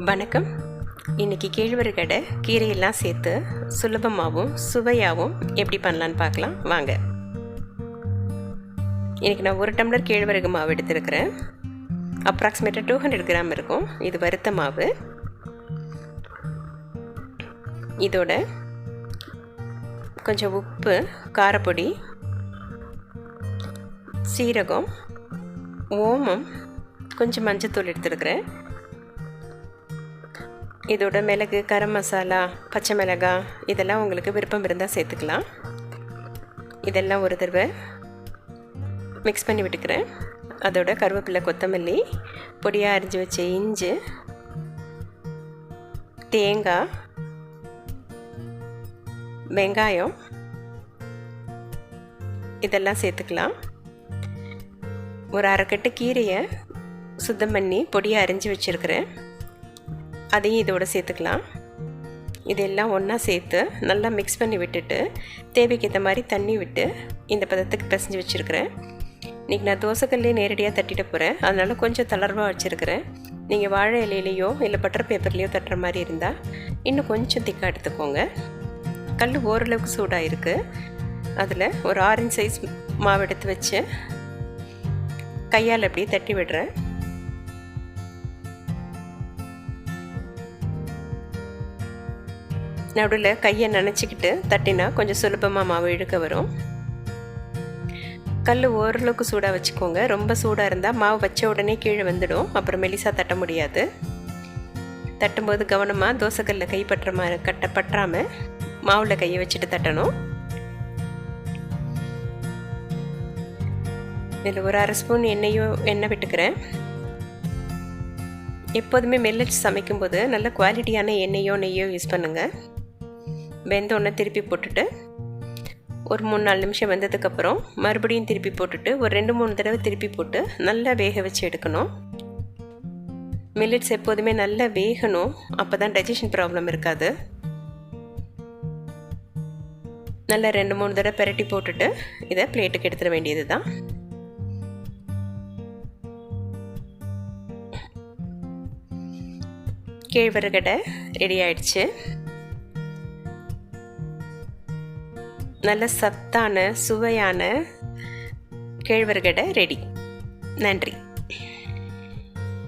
வணக்கம். இன்றைக்கி கேழ்வரகு கீரையெல்லாம் சேர்த்து சுலபமாகவும் சுவையாகவும் எப்படி பண்ணலான்னு பார்க்கலாம் வாங்க. இன்றைக்கி நான் 1 டம்ளர் கேழ்வரகு மாவு எடுத்துருக்கிறேன். அப்ராக்சிமேட்டாக 200 கிராம் இருக்கும். இது வறுத்த மாவு. இதோட கொஞ்சம் உப்பு, காரப்பொடி, சீரகம், ஓமம், கொஞ்சம் மஞ்சத்தூள் எடுத்துருக்கிறேன். இதோட மிளகு, கரம் மசாலா, பச்சை மிளகாய் இதெல்லாம் உங்களுக்கு விருப்பம் இருந்தால் சேர்த்துக்கலாம். இதெல்லாம் ஒரு தடவை மிக்ஸ் பண்ணி விட்டுக்கிறேன். அதோட கருவேப்பிலை, கொத்தமல்லி, பொடியாக அரிஞ்சு வச்ச இஞ்சி, தேங்காய், வெங்காயம் இதெல்லாம் சேர்த்துக்கலாம். ஒரு அரைக்கட்டு கீரையை சுத்தம் பண்ணி பொடியாக அரிஞ்சு வச்சுருக்கிறேன். அதையும் இதோடு சேர்த்துக்கலாம். இதெல்லாம் ஒன்றா சேர்த்து நல்லா மிக்ஸ் பண்ணி விட்டுட்டு தேவைக்கு ஏற்ற மாதிரி தண்ணி விட்டு இந்த பதத்துக்கு பிசைஞ்சு வச்சுருக்கிறேன். இன்றைக்கி நான் தோசைக்கல்லே நேரடியாக தட்டிட போகிறேன். அதனால் கொஞ்சம் தளர்வாக வச்சுருக்கிறேன். நீங்கள் வாழை இலையிலையோ இல்லை பட்டர் பேப்பர்லேயோ தட்டுற மாதிரி இருந்தால் இன்னும் கொஞ்சம் திக்காக எடுத்துக்கோங்க. கல் ஓரளவுக்கு சூடாக இருக்குது. அதில் ஒரு ஆரஞ்சு சைஸ் மாவு எடுத்து வச்சு கையால் அப்படியே தட்டி விடுறேன். நடுவில் கையை நனைச்சிக்கிட்டு தட்டினா கொஞ்சம் சுலபமாக மாவு இழுக்க வரும். கல் ஓரளவுக்கு சூடாக வச்சுக்கோங்க. ரொம்ப சூடாக இருந்தால் மாவு வச்ச உடனே கீழே வந்துடும். அப்புறம் மெலிசாக தட்ட முடியாது. தட்டும்போது கவனமாக தோசைக்கல்லில் கை பற்றாமல் மாவில் கையை வச்சுட்டு தட்டணும். இதில் ஒரு அரை ஸ்பூன் எண்ணெய் விட்டுக்கிறேன். எப்போதுமே மில்லட்ஸ் சமைக்கும்போது நல்ல குவாலிட்டியான எண்ணெயோ நெய்யோ யூஸ் பண்ணுங்கள். வெந்தோடனே திருப்பி போட்டுட்டு ஒரு 3-4 நிமிஷம் வெந்ததுக்கப்புறம் மறுபடியும் திருப்பி போட்டுட்டு ஒரு 2-3 தடவை திருப்பி போட்டு நல்லா வேக வச்சு எடுக்கணும். மில்லட்ஸ் எப்போதுமே நல்லா வேகணும். அப்போ தான் டைஜஷன் ப்ராப்ளம் இருக்காது. நல்லா 2-3 தடவை பெரட்டி போட்டுட்டு இதை பிளேட்டுக்கு எடுத்துட வேண்டியது தான். கேழ்வரகு ரெடி ஆயிடுச்சு. நல்ல சத்தான சுவையான கேழ்வரகு ரெடி. நன்றி.